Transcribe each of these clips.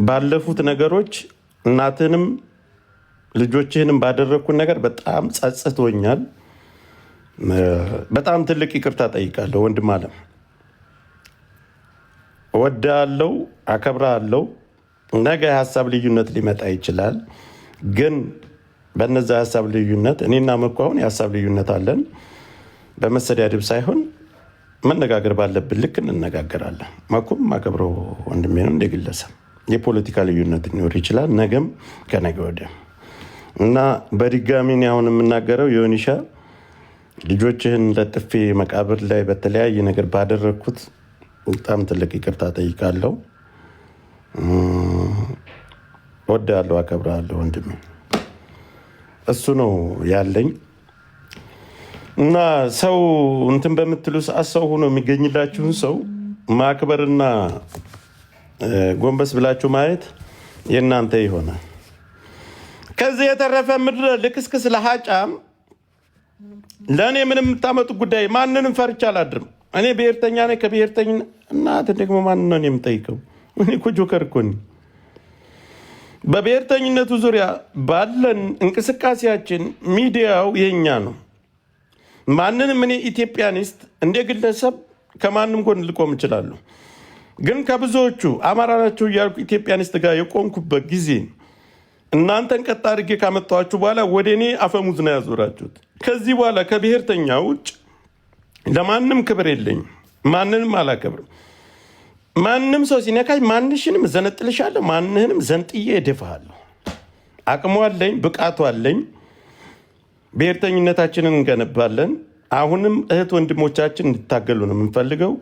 ባለፉት ነገሮች እናትንም ልጆችህንም ባደረኩት ነገር በጣም ጸጽቶኛል። በጣም ትልቅ ይቅርታ ጠይቃለሁ። ወንድም አለም እወድሃለሁ፣ አከብርሃለሁ። ነገ የሀሳብ ልዩነት ሊመጣ ይችላል፣ ግን በነዛ የሀሳብ ልዩነት እኔና መኩ አሁን የሀሳብ ልዩነት አለን። በመሰዳደብ ሳይሆን መነጋገር ባለብን ልክ እንነጋገራለን። መኩም አከብረው ወንድሜ ነው እንደ ግለሰብ። የፖለቲካ ልዩነት ሊኖር ይችላል ነገም ከነገ ወዲያ እና በድጋሚ አሁን የምናገረው ዮኒሻ ልጆችህን ለጥፌ መቃብር ላይ በተለያየ ነገር ባደረኩት በጣም ትልቅ ይቅርታ ጠይቃለሁ። እወድሃለሁ፣ አከብርሃለሁ ወንድሜ። እሱ ነው ያለኝ እና ሰው እንትን በምትሉ ሰዓት ሰው ሆኖ የሚገኝላችሁን ሰው ማክበርና ጎንበስ ብላችሁ ማየት የእናንተ ይሆናል። ከዚህ የተረፈ ምድረ ልክስክስ ለሃጫም ለእኔ ምንም የምታመጡ ጉዳይ ማንንም ፈርቻ አላድርም። እኔ ብሔርተኛ ነኝ። ከብሔርተኛ እናት ደግሞ ማን ነው የምጠይቀው? እኔ እኮ ጆከር እኮ ነኝ። በብሔርተኝነቱ ዙሪያ ባለን እንቅስቃሴያችን ሚዲያው የኛ ነው። ማንንም እኔ ኢትዮጵያኒስት እንደ ግለሰብ ከማንም ጎን ልቆም እችላለሁ። ግን ከብዙዎቹ አማራ ናቸው እያልኩ ኢትዮጵያኒስት ጋር የቆምኩበት ጊዜ እናንተን ቀጥ አድርጌ ካመጣኋችሁ በኋላ ወደ እኔ አፈሙዝ ነው ያዞራችሁት። ከዚህ በኋላ ከብሔርተኛ ውጭ ለማንም ክብር የለኝም። ማንንም አላከብርም። ማንም ሰው ሲነካኝ ማንሽንም ዘነጥልሻለሁ፣ ማንህንም ዘንጥዬ እደፋለሁ። አቅሙ አለኝ፣ ብቃቱ አለኝ። ብሔርተኝነታችንን እንገነባለን። አሁንም እህት ወንድሞቻችን እንዲታገሉ ነው የምንፈልገው።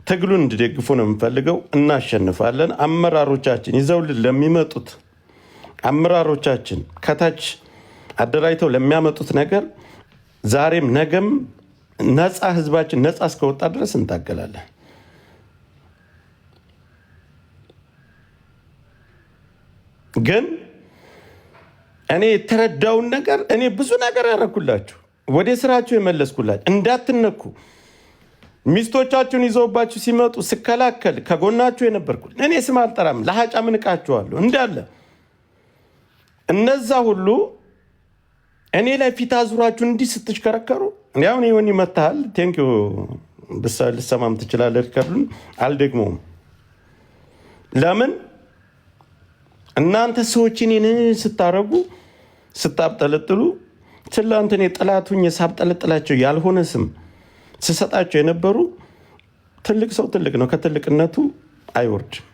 ትግሉን እንዲደግፉ ነው የምንፈልገው። እናሸንፋለን። አመራሮቻችን ይዘውልን ለሚመጡት አመራሮቻችን ከታች አደራጅተው ለሚያመጡት ነገር ዛሬም ነገም ነፃ ህዝባችን ነፃ እስከወጣ ድረስ እንታገላለን። ግን እኔ የተረዳውን ነገር እኔ ብዙ ነገር ያደረኩላችሁ ወደ ስራችሁ የመለስኩላችሁ እንዳትነኩ ሚስቶቻችሁን ይዘውባችሁ ሲመጡ ስከላከል ከጎናችሁ የነበርኩ እኔ ስም አልጠራም። ለሃጫ ምንቃችኋለሁ እንዳለ እነዛ ሁሉ እኔ ላይ ፊት አዙራችሁ እንዲህ ስትሽከረከሩ ያው እኔ ወን ይመታል ቴንክ ዩ ልሰማም ትችላለህ። ከብሉን አልደግሞም። ለምን እናንተ ሰዎች እኔን ስታረጉ ስታብጠለጥሉ ትላንት እኔ ጠላቱኝ ሳብጠለጥላቸው ያልሆነ ስም ስሰጣቸው የነበሩ ትልቅ ሰው ትልቅ ነው፣ ከትልቅነቱ አይወርድም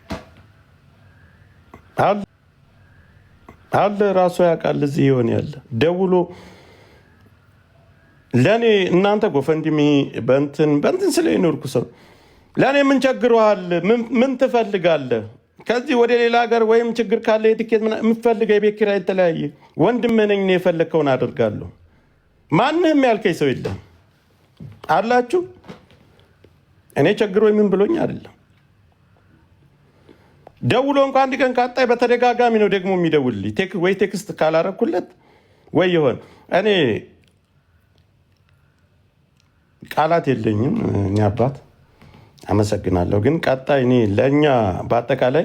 አለ ራሱ ያውቃል። እዚህ ይሆን ያለ ደውሎ ለእኔ እናንተ ጎፈንድሚ በእንትን ስለ ይኖርኩ ሰው ለእኔ ምን ቸግረዋል? ምን ትፈልጋለህ? ከዚህ ወደ ሌላ ሀገር ወይም ችግር ካለ የትኬት የምፈልገው የቤት ኪራይ የተለያየ ወንድም ነኝ። የፈለግከውን አደርጋለሁ። ማንም ያልከኝ ሰው የለም አላችሁ። እኔ ቸግሮ ምን ብሎኝ አይደለም። ደውሎ እንኳን አንድ ቀን ካጣይ በተደጋጋሚ ነው ደግሞ የሚደውልልኝ። ወይ ቴክስት ካላረኩለት ወይ ይሆን እኔ ቃላት የለኝም። እኔ አባት አመሰግናለሁ። ግን ቀጣይ እኔ ለእኛ በአጠቃላይ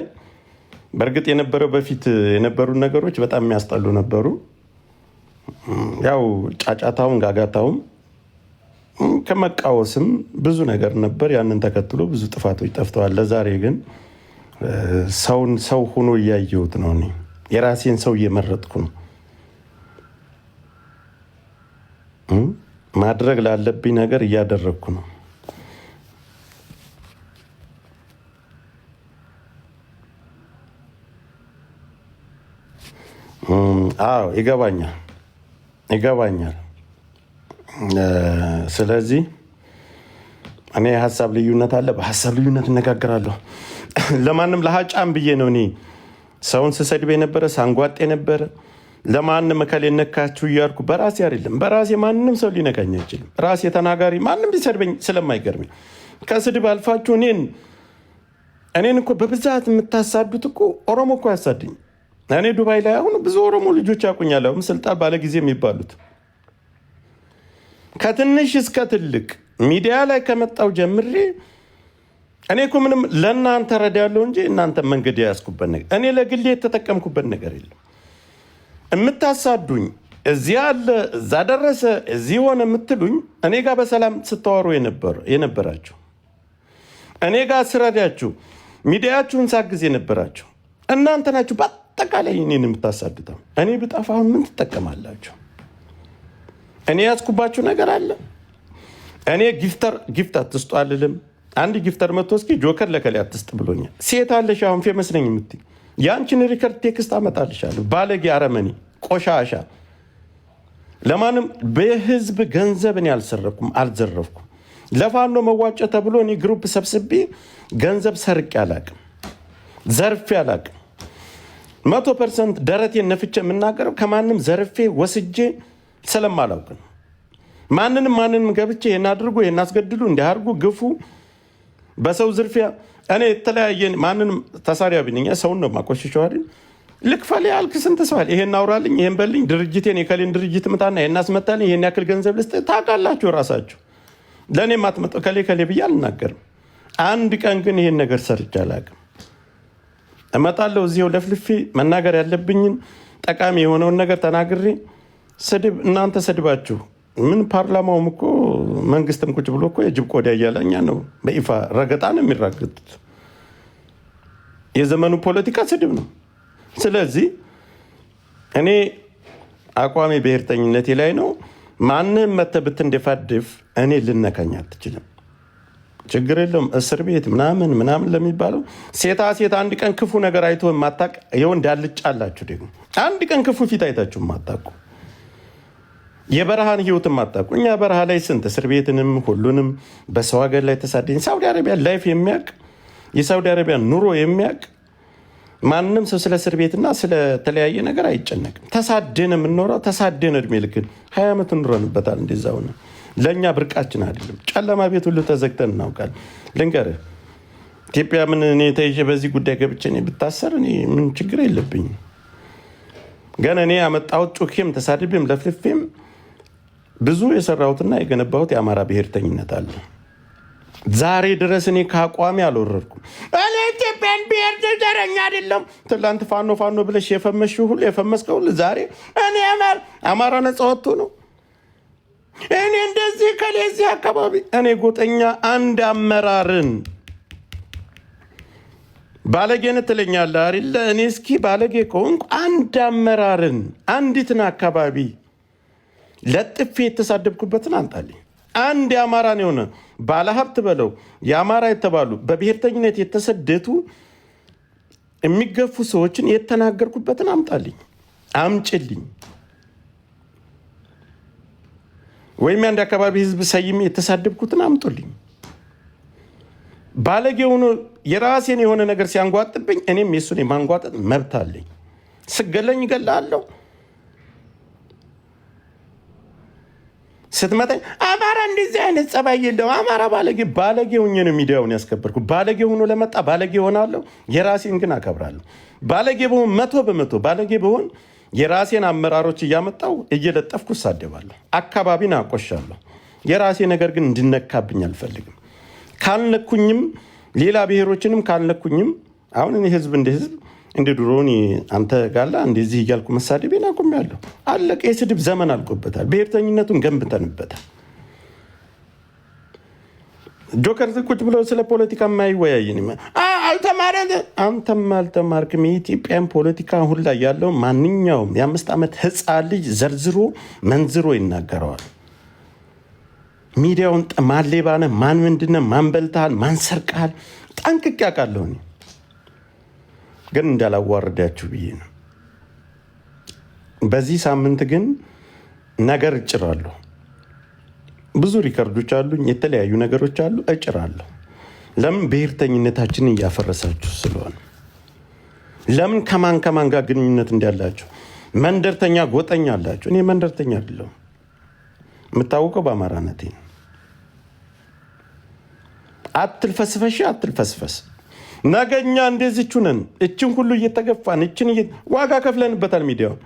በእርግጥ የነበረው በፊት የነበሩ ነገሮች በጣም የሚያስጠሉ ነበሩ። ያው ጫጫታውን ጋጋታውም ከመቃወስም ብዙ ነገር ነበር። ያንን ተከትሎ ብዙ ጥፋቶች ጠፍተዋል። ለዛሬ ግን ሰውን ሰው ሆኖ እያየሁት ነው። እኔ የራሴን ሰው እየመረጥኩ ነው። ማድረግ ላለብኝ ነገር እያደረግኩ ነው። አዎ ይገባኛል። ስለዚህ እኔ የሀሳብ ልዩነት አለ፣ በሀሳብ ልዩነት እነጋገራለሁ። ለማንም ለሃጫም ብዬ ነው እኔ ሰውን ስሰድብ የነበረ ሳንጓጤ ነበረ። ለማንም እከሌ ነካችሁ እያልኩ በራሴ አይደለም። በራሴ ማንም ሰው ሊነካኝ አይችልም። ራሴ ተናጋሪ ማንም ሊሰድበኝ ስለማይገርመኝ ከስድብ አልፋችሁ እኔን እኮ በብዛት የምታሳዱት እኮ ኦሮሞ እኮ ያሳድኝ። እኔ ዱባይ ላይ አሁን ብዙ ኦሮሞ ልጆች ያቁኛል። አሁን ስልጣን ባለጊዜ የሚባሉት ከትንሽ እስከ ትልቅ ሚዲያ ላይ ከመጣው ጀምሬ እኔ እኮ ምንም ለእናንተ ረዳለሁ እንጂ እናንተ መንገድ ያስኩበት ነገር እኔ ለግሌ የተጠቀምኩበት ነገር የለም። የምታሳዱኝ እዚህ አለ እዛ ደረሰ እዚህ ሆነ የምትሉኝ እኔ ጋር በሰላም ስታወሩ የነበራችሁ እኔ ጋር ስረዳችሁ ሚዲያችሁን ሳግዝ የነበራችሁ እናንተ ናችሁ። በአጠቃላይ እኔን የምታሳድተው እኔ ብጠፋ ምን ትጠቀማላችሁ? እኔ ያስኩባችሁ ነገር አለ? እኔ ጊፍት አትስጡ አልልም። አንድ ጊፍተር መጥቶ እስኪ ጆከር ለከሌ አትስጥ ብሎኛል። ሴት አለሽ አሁን ፌመስ ነኝ የምትይ ያንቺን ሪከርድ ቴክስት አመጣልሻለሁ። ባለጌ አረመኔ ቆሻሻ። ለማንም በህዝብ ገንዘብ እኔ አልሰረኩም አልዘረፍኩም። ለፋኖ መዋጮ ተብሎ እኔ ግሩፕ ሰብስቤ ገንዘብ ሰርቄ አላቅም፣ ዘርፌ አላቅም። 100% ደረቴን ነፍቼ የምናገረው ከማንም ዘርፌ ወስጄ ስለማላውቅ ነው። ማንንም ገብቼ ይሄን አድርጉ ይሄን አስገድሉ እንዲያርጉ ግፉ በሰው ዝርፊያ እኔ የተለያየ ማንንም ተሳሪያ ቢነኛ ሰውን ነው ማቆሽሸው አይደል? ልክፈል ያልክ ስንት ሰው አለ? ይሄን አውራልኝ ይሄን በልኝ ድርጅቴን የከሌን ድርጅት ምታና ይሄን አስመታልኝ ይሄን ያክል ገንዘብ ልስጥ ታውቃላችሁ ራሳችሁ። ለኔ ማትመጣው ከሌ ብዬ አልናገርም። አንድ ቀን ግን ይሄን ነገር ሰርቼ አላውቅም። እመጣለሁ እዚህው ለፍልፌ መናገር ያለብኝን ጠቃሚ የሆነውን ነገር ተናግሬ ስድብ እናንተ ሰድባችሁ ምን ፓርላማውም እኮ መንግስትም ቁጭ ብሎ እኮ የጅብ ቆዳ እያለኛ ነው በይፋ ረገጣ ነው የሚራገጡት። የዘመኑ ፖለቲካ ስድብ ነው። ስለዚህ እኔ አቋሚ ብሔርተኝነቴ ላይ ነው። ማንም መተብት እንደፋድፍ እኔ ልነካኝ አትችልም። ችግር የለውም። እስር ቤት ምናምን ለሚባለው ሴታ አንድ ቀን ክፉ ነገር አይቶ ማታቅ የወንድ አልጫላችሁ ደግሞ አንድ ቀን ክፉ ፊት አይታችሁ ማታቁ የበረሃን ህይወትን ማታቁ። እኛ በረሃ ላይ ስንት እስር ቤትንም ሁሉንም በሰው ሀገር ላይ ተሳደኝ ሳውዲ አረቢያ ላይፍ የሚያቅ የሳውዲ አረቢያ ኑሮ የሚያቅ ማንም ሰው ስለ እስር ቤትና ስለተለያየ ነገር አይጨነቅም። ተሳደን የምንኖረው ተሳደን እድሜ ልክን 20 ዓመት እንኖረንበታል። እንደዛው ነው። ለእኛ ብርቃችን አይደለም። ጨለማ ቤት ሁሉ ተዘግተን እናውቃል። ልንገርህ ኢትዮጵያ ምን እኔ ተይዤ በዚህ ጉዳይ ገብቼ እኔ ብታሰር እኔ ምን ችግር የለብኝም። ግን እኔ ያመጣሁት ጩኬም ተሳድቤም ለፍልፌም ብዙ የሰራሁትና የገነባሁት የአማራ ብሔርተኝነት አለ። ዛሬ ድረስ እኔ ከአቋሚ አልወረድኩም። እኔ ኢትዮጵያን ብሔር ዘረኛ አይደለም። ትላንት ፋኖ ብለሽ የፈመሽው ሁሉ የፈመስከው ሁሉ ዛሬ እኔ አማራ ነፃ ወጥቶ ነው እኔ እንደዚህ ከለዚህ አካባቢ እኔ ጎጠኛ አንድ አመራርን ባለጌነት ትለኛለህ አይደል? እኔ እስኪ ባለጌ ከሆንኩ አንድ አመራርን አንዲትን አካባቢ ለጥፌ የተሳደብኩበትን አንጣልኝ። አንድ የአማራን የሆነ ባለሀብት በለው የአማራ የተባሉ በብሔርተኝነት የተሰደቱ የሚገፉ ሰዎችን የተናገርኩበትን አምጣልኝ፣ አምጭልኝ። ወይም አንድ አካባቢ ህዝብ ሰይሜ የተሳደብኩትን አምጡልኝ። ባለጌ ሆኖ የራሴን የሆነ ነገር ሲያንጓጥብኝ እኔም የሱን የማንጓጥጥ መብት አለኝ። ስገለኝ እገላለሁ። ስትመጣኝ አማራ እንደዚህ አይነት ጸባይ የለው አማራ ባለጌ ሆኜ ነው ሚዲያውን ያስከበርኩ። ባለጌ ሆኖ ለመጣ ባለጌ ሆናለሁ። የራሴን ግን አከብራለሁ። ባለጌ በሆን 100% ባለጌ በሆን የራሴን አመራሮች እያመጣው እየለጠፍኩ ሳደባለሁ። አካባቢን አቆሻለሁ። የራሴ ነገር ግን እንድነካብኝ አልፈልግም። ካልነኩኝም ሌላ ብሔሮችንም ካልነኩኝም አሁን እኔ ህዝብ እንደ ድሮኒ አንተ ጋላ እንደዚህ እያልኩ መሳደቤን አቁሜያለሁ። አለቀ። የስድብ ዘመን አልቆበታል። ብሔርተኝነቱን ገንብተንበታል። ጆከር ቁጭ ብለው ስለ ፖለቲካ የማይወያይን አንተም አልተማርክም። የኢትዮጵያን ፖለቲካ አሁን ላይ ያለው ማንኛውም የ5 ዓመት ህፃን ልጅ ዘርዝሮ መንዝሮ ይናገረዋል። ሚዲያውን ማን ሌባ ነህ፣ ማን ምንድነህ፣ ማን በልተሃል፣ ማን ሰርቀሃል ጠንቅቄ አውቃለሁ። ግን እንዳላዋርዳችሁ ብዬ ነው። በዚህ ሳምንት ግን ነገር እጭራለሁ። ብዙ ሪከርዶች አሉኝ፣ የተለያዩ ነገሮች አሉ፣ እጭራለሁ። ለምን ብሔርተኝነታችንን እያፈረሳችሁ ስለሆነ። ለምን ከማን ጋር ግንኙነት እንዳላችሁ መንደርተኛ ጎጠኛ አላችሁ። እኔ መንደርተኛ አይደለሁም። የምታወቀው በአማራነቴ ነው። አትልፈስፈስ። ነገኛ እንደዚህቹ ነን። እችን ሁሉ እየተገፋን እችን ዋጋ ከፍለንበታል። ሚዲያውን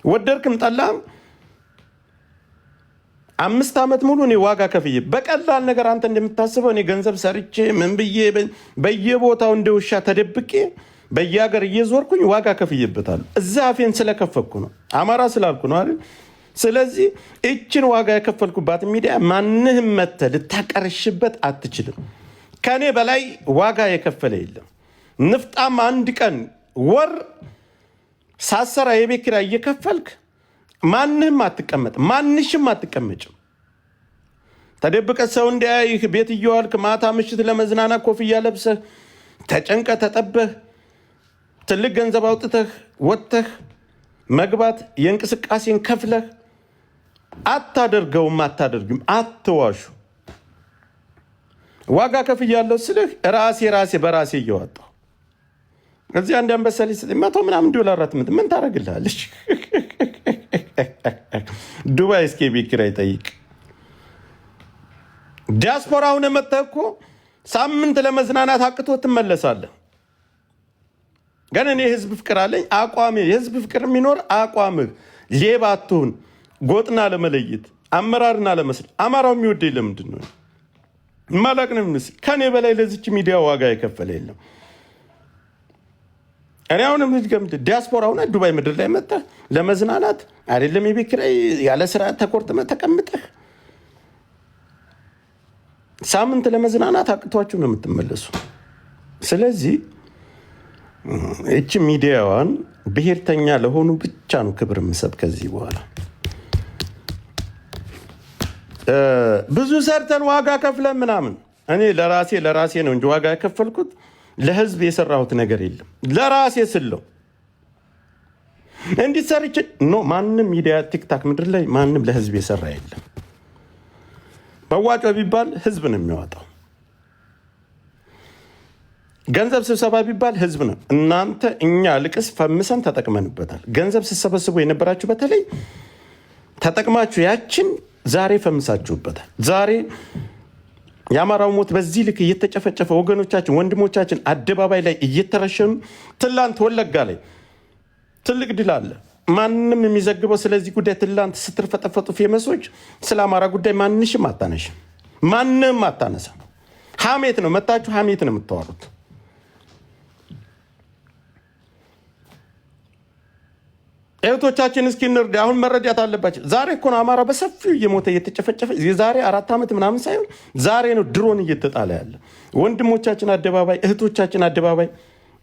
ወደድክም ጠላም 5 ዓመት ሙሉ እኔ ዋጋ ከፍዬ በቀላል ነገር አንተ እንደምታስበው እኔ ገንዘብ ሰርቼ ምን ብዬ በየቦታው እንደ ውሻ ተደብቄ በየሀገር እየዞርኩኝ ዋጋ ከፍዬበታለሁ። እዛ አፌን ስለከፈኩ ነው፣ አማራ ስላልኩ ነው አይደል? ስለዚህ እችን ዋጋ የከፈልኩባት ሚዲያ ማንህም መተህ ልታቀርሽበት አትችልም። ከኔ በላይ ዋጋ የከፈለ የለም። ንፍጣም አንድ ቀን ወር ሳሰራ የቤት ኪራይ እየከፈልክ ማንህም አትቀመጥ፣ ማንሽም አትቀመጭም። ተደብቀ ሰው እንዲያይህ ቤት እየዋልክ ማታ ምሽት ለመዝናናት ኮፍያ ለብሰህ ተጨንቀ ተጠበህ ትልቅ ገንዘብ አውጥተህ ወጥተህ መግባት የእንቅስቃሴን ከፍለህ አታደርገውም፣ አታደርግም። አትዋሹ። ዋጋ ከፍያለሁ ስልህ ራሴ በራሴ እየዋጣሁ እዚህ አንድ አንበሳ ሊሰጠኝ $100 ምናምን ምን ታደርግልሃለች? ዱባይ እስኪ ቤት ኪራይ ጠይቅ። ዲያስፖራውን መጥተህ እኮ ሳምንት ለመዝናናት አቅቶ ትመለሳለህ። ግን እኔ ህዝብ ፍቅር አለኝ። አቋሜ የህዝብ ፍቅር የሚኖር አቋምህ ሌባ አትሁን፣ ጎጥና ለመለየት አመራርና ለመስል አማራው የሚወደኝ ለምንድን ነው? ማላቅ ነው ምስል ከኔ በላይ ለዚች ሚዲያ ዋጋ የከፈለ የለም። እኔ አሁንም ልጅ ገምት ዲያስፖራውና ዱባይ ምድር ላይ መጣህ ለመዝናናት አይደለም የቤት ኪራይ ያለ ስራ ተቆርጥመህ ተቀምጠህ ሳምንት ለመዝናናት አቅቷችሁ ነው የምትመለሱ። ስለዚህ እቺ ሚዲያዋን ብሔርተኛ ለሆኑ ብቻ ነው ክብር የምሰጥ። ከዚህ በኋላ ብዙ ሰርተን ዋጋ ከፍለን ምናምን እኔ ለራሴ ነው እንጂ ዋጋ የከፈልኩት ለህዝብ የሰራሁት ነገር የለም። ለራሴ ስለው እንዲሰርች ነው። ማንም ሚዲያ ቲክታክ ምድር ላይ ማንም ለህዝብ የሰራ የለም። መዋጮ ቢባል ህዝብ ነው የሚያወጣው። ገንዘብ ስብሰባ ቢባል ህዝብ ነው። እናንተ እኛ ልቅስ ፈምሰን ተጠቅመንበታል። ገንዘብ ስሰበስቡ የነበራችሁ በተለይ ተጠቅማችሁ ያችን ዛሬ ፈምሳችሁበታል። ዛሬ የአማራው ሞት በዚህ ልክ እየተጨፈጨፈ ወገኖቻችን ወንድሞቻችን አደባባይ ላይ እየተረሸኑ፣ ትላንት ወለጋ ላይ ትልቅ ድል አለ። ማንም የሚዘግበው ስለዚህ ጉዳይ ትላንት ስትርፈጠፈጡ ፌመሶች ስለ አማራ ጉዳይ ማንሽም አታነሽም፣ ማንም አታነሳ። ሀሜት ነው መታችሁ፣ ሀሜት ነው የምታወሩት። እህቶቻችን እስኪ እንርዳ። አሁን መረዳት አለባቸው። ዛሬ እኮ ነው አማራ በሰፊው እየሞተ እየተጨፈጨፈ። የዛሬ 4 ዓመት ምናምን ሳይሆን ዛሬ ነው ድሮን እየተጣለ ያለ። ወንድሞቻችን አደባባይ፣ እህቶቻችን አደባባይ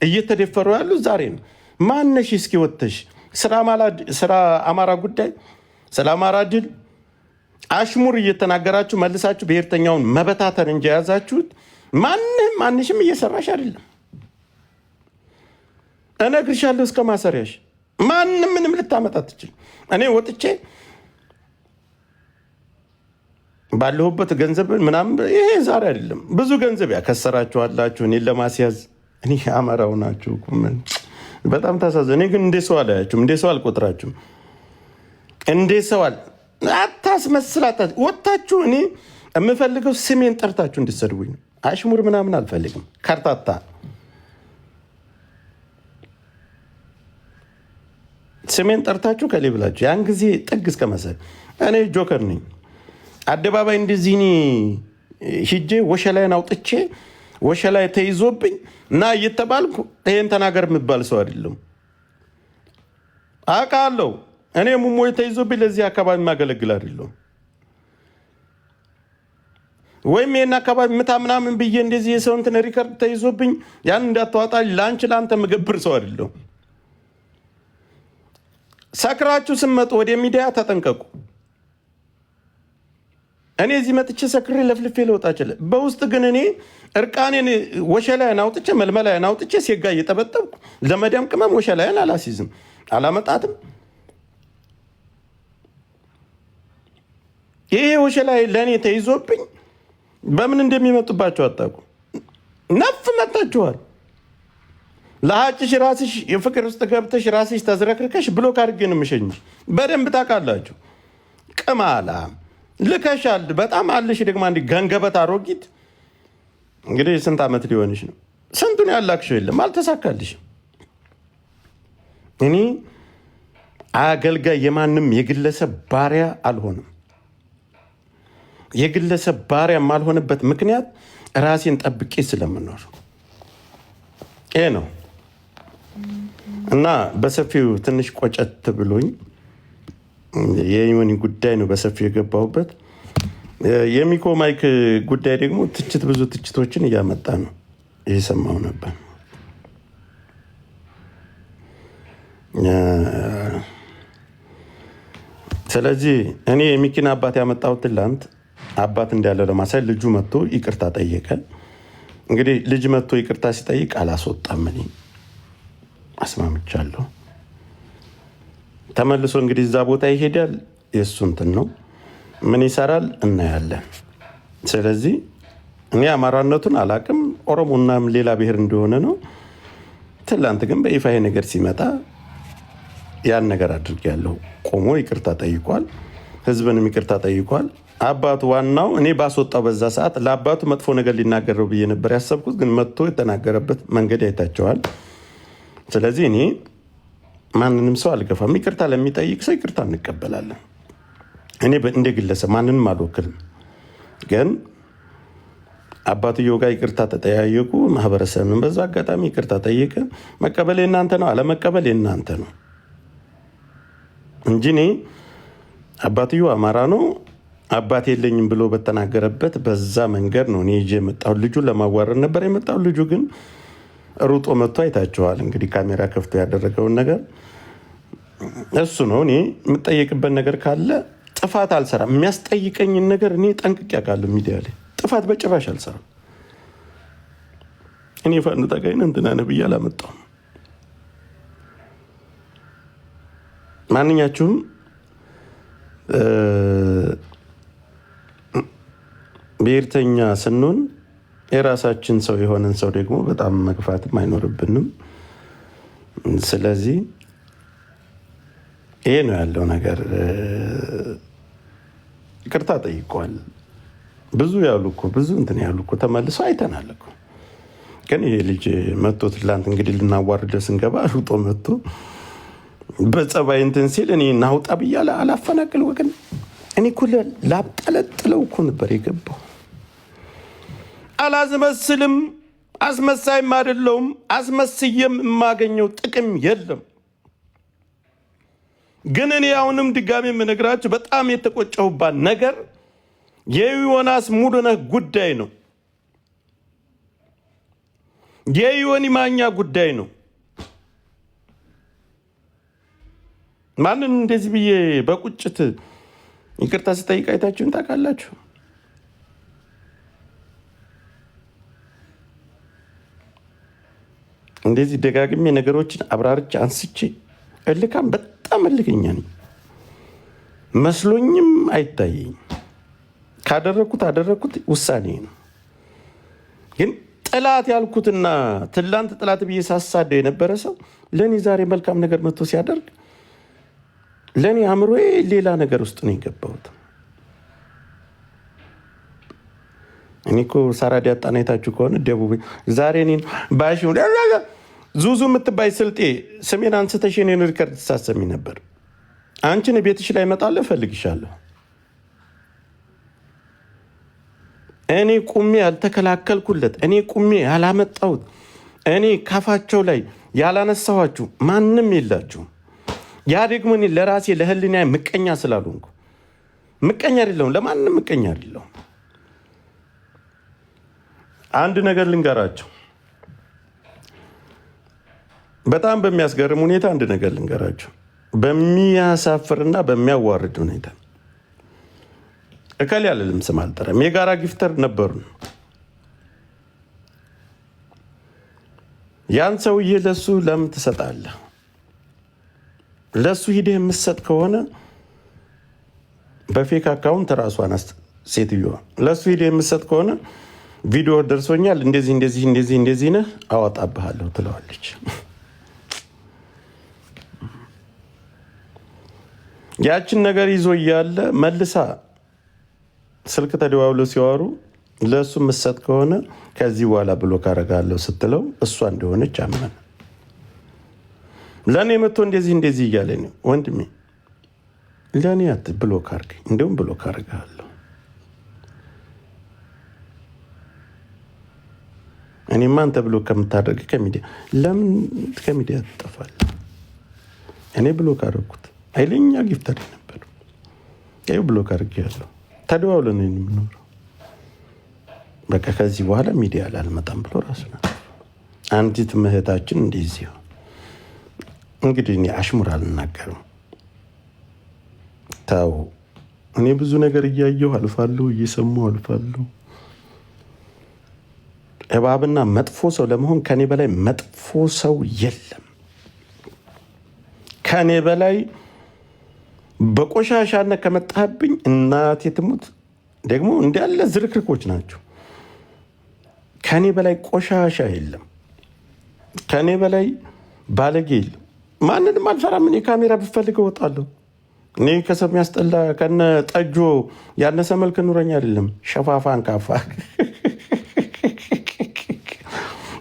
እየተደፈሩ ያሉ ዛሬ ነው። ማነሽ እስኪ ወጥተሽ ስለ አማራ ጉዳይ ስለ አማራ ድል አሽሙር እየተናገራችሁ መልሳችሁ ብሔርተኛውን መበታተን እንጂ የያዛችሁት ማንሽም እየሰራሽ አይደለም። እነግርሻለሁ እስከ ማሰሪያሽ ማንም ምንም ልታመጣ ትችል። እኔ ወጥቼ ባለሁበት ገንዘብ ምናምን ይሄ ዛሬ አይደለም። ብዙ ገንዘብ ያከሰራችኋላችሁ እኔን ለማስያዝ። እኔ አማራው ናችሁ ምን በጣም ታሳዝኑ። እኔ ግን እንደ ሰው አላያችሁም፣ እንደ ሰው አልቆጥራችሁም። እንደ ሰው አታስመስላታ ወጣችሁ። እኔ የምፈልገው ስሜን ጠርታችሁ እንድትሰድቡኝ። አሽሙር ምናምን አልፈልግም። ካርታታ ስሜን ጠርታችሁ ከሌ ብላችሁ ያን ጊዜ ጥግ እስከ መሰል እኔ ጆከር ነኝ። አደባባይ እንደዚህ ሂጄ ወሸላይን አውጥቼ ወሸላይ ተይዞብኝ እና እየተባልኩ ይሄን ተናገር የምባል ሰው አይደለም። አውቃለሁ። እኔ ሙሞ ተይዞብኝ ለዚህ አካባቢ ማገለግል አይደለም። ወይም ይሄን አካባቢ ምታ ምናምን ብዬ እንደዚህ የሰው እንትን ሪከርድ ተይዞብኝ ያን እንዳትዋጣ ለአንተ መገብር ሰው አይደለም። ሰክራችሁ ስመጡ ወደ ሚዲያ ተጠንቀቁ። እኔ እዚህ መጥቼ ሰክሬ ለፍልፌ ልወጣ እችላለሁ። በውስጥ ግን እኔ እርቃኔን ወሸላይን አውጥቼ መልመላይን አውጥቼ ሴጋ እየጠበጠብኩ ለመዳም ቅመም ወሸላይን አላሲዝም፣ አላመጣትም። ይሄ ወሸላይ ለእኔ ተይዞብኝ በምን እንደሚመጡባቸው አታውቁ። ነፍ መጣችኋል። ለሀጭሽ ራስሽ የፍቅር ውስጥ ገብተሽ ራስሽ ተዝረክርከሽ ብሎክ አድርጌ ነው የምሸኝሽ። በደንብ ታውቃላችሁ። ቅማላ ልከሻል በጣም አለሽ። ደግሞ አንድ ገንገበት አሮጊት እንግዲህ ስንት ዓመት ሊሆንሽ ነው? ስንቱን ያላክሽው የለም አልተሳካልሽም። እኔ አገልጋይ የማንም የግለሰብ ባሪያ አልሆንም። የግለሰብ ባሪያ የማልሆንበት ምክንያት ራሴን ጠብቄ ስለምኖር ይሄ ነው። እና በሰፊው ትንሽ ቆጨት ብሎኝ የዮኒ ጉዳይ ነው በሰፊው የገባሁበት። የሚኮ ማይክ ጉዳይ ደግሞ ብዙ ትችቶችን እያመጣ ነው እየሰማሁ ነበር። ስለዚህ እኔ የሚኪን አባት ያመጣሁት ትላንት አባት እንዳለ ለማሳይ ልጁ መጥቶ ይቅርታ ጠየቀ። እንግዲህ ልጅ መጥቶ ይቅርታ ሲጠይቅ አላስወጣም። እኔ አስማምቻለሁ። ተመልሶ እንግዲህ እዛ ቦታ ይሄዳል። የእሱ እንትን ነው፣ ምን ይሰራል እናያለን። ስለዚህ እኔ አማራነቱን አላቅም፣ ኦሮሞናም ሌላ ብሔር እንደሆነ ነው። ትላንት ግን በይፋ ነገር ሲመጣ ያን ነገር አድርጌያለሁ። ቆሞ ይቅርታ ጠይቋል፣ ህዝብንም ይቅርታ ጠይቋል። አባቱ ዋናው እኔ ባስወጣው በዛ ሰዓት ለአባቱ መጥፎ ነገር ሊናገረው ብዬ ነበር ያሰብኩት፣ ግን መጥቶ የተናገረበት መንገድ አይታቸዋል። ስለዚህ እኔ ማንንም ሰው አልገፋም። ይቅርታ ለሚጠይቅ ሰው ይቅርታ እንቀበላለን። እኔ እንደ ግለሰብ ማንንም አልወክልም። ግን አባትየው ጋር ይቅርታ ተጠያየቁ፣ ማህበረሰብን በዛ አጋጣሚ ይቅርታ ጠየቀ። መቀበል የእናንተ ነው፣ አለመቀበል የእናንተ ነው እንጂ እኔ አባትየው አማራ ነው አባት የለኝም ብሎ በተናገረበት በዛ መንገድ ነው እኔ ይዤ የመጣሁት። ልጁን ለማዋረድ ነበር የመጣሁት። ልጁ ግን ሩጦ መጥቶ አይታችኋል። እንግዲህ ካሜራ ከፍቶ ያደረገውን ነገር እሱ ነው። እኔ የምጠየቅበት ነገር ካለ ጥፋት አልሰራም። የሚያስጠይቀኝን ነገር እኔ ጠንቅቄ አውቃለሁ። ሚዲያ ላይ ጥፋት በጭራሽ አልሰራም። እኔ ፋኖ ታጋይ ነኝ እንትና ነህ ብዬ አላመጣሁም። ማንኛችሁም ብሔርተኛ ስንሆን የራሳችን ሰው የሆነን ሰው ደግሞ በጣም መግፋትም አይኖርብንም። ስለዚህ ይሄ ነው ያለው ነገር። ይቅርታ ጠይቋል። ብዙ ያሉ እኮ ብዙ እንትን ያሉ እኮ ተመልሶ አይተናል እኮ። ግን ይሄ ልጅ መጥቶ ትላንት እንግዲህ ልናዋርደ ስንገባ ሩጦ መጥቶ በጸባይ እንትን ሲል እኔ ናውጣ ብያለሁ። አላፈናቅል ወገን እኔ እኮ ላብጠለጥለው እኮ ነበር የገባው። አላስመስልም፣ አስመሳይም አይደለሁም። አስመስየም የማገኘው ጥቅም የለም። ግን እኔ አሁንም ድጋሚ የምነግራችሁ በጣም የተቆጨሁባት ነገር የዮናስ ሙሉነህ ጉዳይ ነው። የዮኒ ማኛ ጉዳይ ነው። ማንን እንደዚህ ብዬ በቁጭት ይቅርታ ስጠይቅ አይታችሁን ታውቃላችሁ? እንደዚህ ደጋግሜ ነገሮችን አብራርቼ አንስቼ እልካም በጣም እልከኛ ነኝ መስሎኝም አይታየኝ። ካደረኩት ውሳኔ ነው። ግን ጥላት ያልኩትና ትላንት ጥላት ብዬ ሳሳደው የነበረ ሰው ለእኔ ዛሬ መልካም ነገር መጥቶ ሲያደርግ ለእኔ አእምሮዬ ሌላ ነገር ውስጥ ነው የገባሁት። እኔ እኮ ሳራዲ አጣና አይታችሁ ከሆነ ደቡብ ዛሬ እኔን ባሽ ዙዙ የምትባይ ስልጤ ስሜን አንስተሽ እኔን ሪከርድ ትሳሰሚ ነበር። አንቺን ቤትሽ ላይ እመጣለሁ እፈልግሻለሁ። እኔ ቁሜ ያልተከላከልኩለት፣ እኔ ቁሜ ያላመጣሁት፣ እኔ ካፋቸው ላይ ያላነሳኋችሁ ማንም የላችሁም። ያ ደግሞ እኔ ለራሴ ለህሊና ምቀኛ ስላልሆንኩ ምቀኛ አይደለሁም፣ ለማንም ምቀኛ አይደለሁም። አንድ ነገር ልንገራቸው፣ በጣም በሚያስገርም ሁኔታ አንድ ነገር ልንገራቸው። በሚያሳፍርና በሚያዋርድ ሁኔታ እከሌ ያለልም ስም አልጠራም፣ የጋራ ጊፍተር ነበሩን። ያን ሰውዬ ለሱ ለምን ትሰጣለህ? ለሱ ሂደህ የምትሰጥ ከሆነ በፌክ አካውንት ራሷን ሴትዮዋ ለሱ ሂደህ የምትሰጥ ከሆነ ቪዲዮ ደርሶኛል፣ እንደዚህ ነህ አወጣብሃለሁ ትለዋለች። ያችን ነገር ይዞ እያለ መልሳ ስልክ ተደዋውለው ሲዋሩ ለሱ የምትሰጥ ከሆነ ከዚህ በኋላ ብሎክ አደርጋለሁ ስትለው እሷ እንደሆነች አመነ። ለእኔ መጥቶ እንደዚህ እያለ ነው። ወንድሜ ለእኔ ብሎክ አድርገኝ፣ እንዲሁም ብሎክ አደርግሃለሁ። እኔማ አንተ ብሎ ከምታደርግ ከሚዲያ ለምን ከሚዲያ ትጠፋለህ? እኔ ብሎክ አደረኩት። ኃይለኛ ጊፍተር ነበር። ይኸው ብሎክ አድርጌያለሁ። ተደዋውለን ነው የምኖረው። በቃ ከዚህ በኋላ ሚዲያ ላይ አልመጣም ብሎ ራሱ ነው። አንዲት እህታችን እንደዚህ እንግዲህ እኔ አሽሙር አልናገርም። ታው እኔ ብዙ ነገር እያየሁ አልፋለሁ፣ እየሰማሁ አልፋለሁ። እባብና መጥፎ ሰው ለመሆን ከኔ በላይ መጥፎ ሰው የለም። ከኔ በላይ በቆሻሻነት ከመጣህብኝ እናቴ ትሙት። ደግሞ እንዳለ ዝርክርኮች ናቸው። ከኔ በላይ ቆሻሻ የለም። ከኔ በላይ ባለጌ የለም። ማንንም አልፈራም። እኔ ካሜራ ብፈልግ እወጣለሁ። እኔ ከሰው የሚያስጠላ ከነ ጠጆ ያነሰ መልክ ኑረኝ አይደለም፣ ሸፋፋን ካፋ።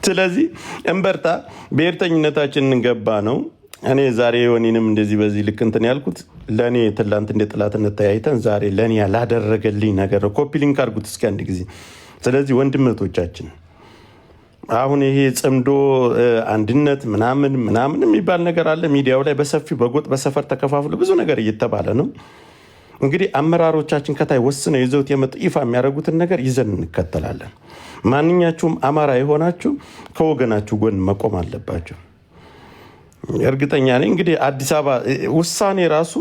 ስለዚህ እንበርታ። ብሔርተኝነታችን እንገባ ነው። እኔ ዛሬ የሆኔንም እንደዚህ በዚህ ልክ እንትን ያልኩት ለእኔ ትላንት እንደ ጥላትነት ተያይተን ዛሬ ለእኔ ያላደረገልኝ ነገር ነው። ኮፒ ሊንክ አድርጉት እስኪ አንድ ጊዜ። ስለዚህ ወንድመቶቻችን አሁን ይሄ ጽምዶ አንድነት ምናምን የሚባል ነገር አለ ሚዲያው ላይ በሰፊው በጎጥ በሰፈር ተከፋፍሎ ብዙ ነገር እየተባለ ነው። እንግዲህ አመራሮቻችን ከታይ ወስነው ይዘውት የመጡ ይፋ የሚያደርጉትን ነገር ይዘን እንከተላለን። ማንኛችሁም አማራ የሆናችሁ ከወገናችሁ ጎን መቆም አለባችሁ። እርግጠኛ ነኝ እንግዲህ አዲስ አበባ ውሳኔ ራሱ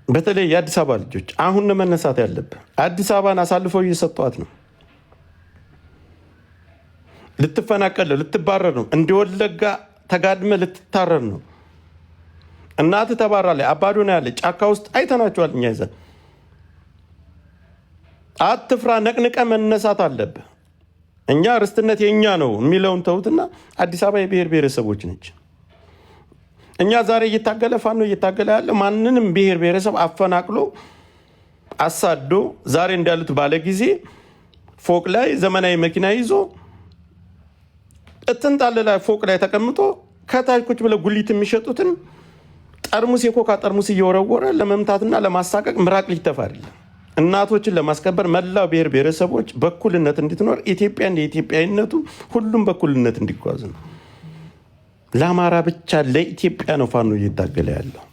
በተለይ የአዲስ አበባ ልጆች አሁን መነሳት ያለብህ አዲስ አበባን አሳልፈው እየሰጧት ነው። ልትፈናቀል ልትባረር ነው። እንደወለጋ ተጋድመ ልትታረር ነው። እናት ተባራለች። አባዶና ያለ ጫካ ውስጥ አይተናቸዋል። እኛ ይዘን አትፍራ፣ ነቅንቀ መነሳት አለብህ። እኛ ርስትነት የኛ ነው የሚለውን ተውትና አዲስ አበባ የብሔር ብሔረሰቦች ነች። እኛ ዛሬ እየታገለ ፋኖ እየታገለ ያለ ማንንም ብሔር ብሔረሰብ አፈናቅሎ አሳዶ ዛሬ እንዳሉት ባለ ጊዜ ፎቅ ላይ ዘመናዊ መኪና ይዞ እትንጣለ ላይ ፎቅ ላይ ተቀምጦ ከታች ቁጭ ብለው ጉሊት የሚሸጡትን ጠርሙስ የኮካ ጠርሙስ እየወረወረ ለመምታትና ለማሳቀቅ ምራቅ ሊተፋ አይደለም። እናቶችን ለማስከበር መላው ብሔር ብሔረሰቦች በኩልነት እንድትኖር ኢትዮጵያ እንደ ኢትዮጵያዊነቱ ሁሉም በኩልነት እንዲጓዝ ነው። ለአማራ ብቻ ለኢትዮጵያ ነው ፋኖ እየታገለ ያለው።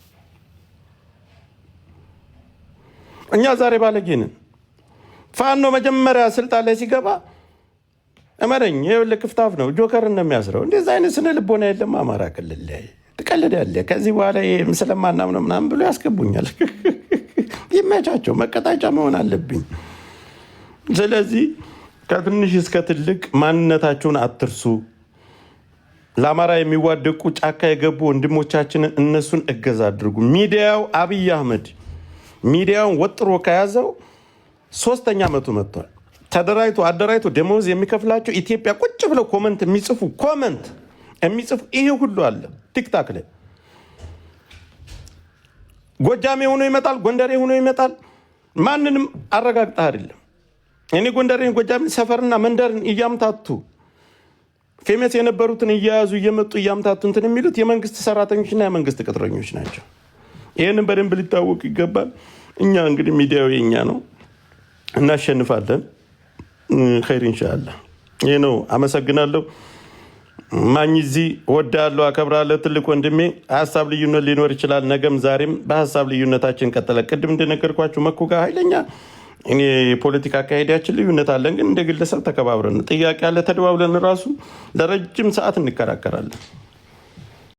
እኛ ዛሬ ባለጌንን ፋኖ መጀመሪያ ስልጣን ላይ ሲገባ እመረኝ ይኸውልህ ክፍታፍ ነው ጆከር እንደሚያስረው እንደዚህ አይነት ስነ ልቦና የለም። አማራ ክልል ላይ ትቀልዳለህ። ከዚህ በኋላ ስለማናምነው ምናምን ብሎ ያስገቡኛል። ይመቻቸው፣ መቀጣጫ መሆን አለብኝ። ስለዚህ ከትንሽ እስከ ትልቅ ማንነታችሁን አትርሱ። ለአማራ የሚዋደቁ ጫካ የገቡ ወንድሞቻችንን እነሱን እገዛ አድርጉ። ሚዲያው አብይ አህመድ ሚዲያውን ወጥሮ ከያዘው 3ኛ ዓመቱ መጥቷል። ተደራይቶ አደራይቶ ደሞዝ የሚከፍላቸው ኢትዮጵያ ቁጭ ብለው ኮመንት የሚጽፉ ይሄ ሁሉ አለ ቲክታክ ላይ። ጎጃሜ ሆኖ ይመጣል፣ ጎንደሬ ሆኖ ይመጣል። ማንንም አረጋግጠህ አይደለም። እኔ ጎንደሬን ጎጃሜን ሰፈርና መንደርን እያምታቱ ፌመስ የነበሩትን እያያዙ እየመጡ እያምታቱ እንትን የሚሉት የመንግስት ሰራተኞችና የመንግስት ቅጥረኞች ናቸው። ይህንን በደንብ ሊታወቅ ይገባል። እኛ እንግዲህ ሚዲያው የኛ ነው፣ እናሸንፋለን። ኸይር ኢንሻአላህ። ይህ ነው። አመሰግናለሁ። ማኝ እዚህ ወዳለሁ፣ አከብራለሁ። ትልቅ ወንድሜ ሀሳብ ልዩነት ሊኖር ይችላል፣ ነገም ዛሬም በሀሳብ ልዩነታችን ቀጥለ። ቅድም እንደነገርኳችሁ መኩ ጋር ኃይለኛ እኔ የፖለቲካ አካሄዳችን ልዩነት አለን፣ ግን እንደ ግለሰብ ተከባብረን ጥያቄ ያለ ተደዋውለን ራሱ ለረጅም ሰዓት እንከራከራለን።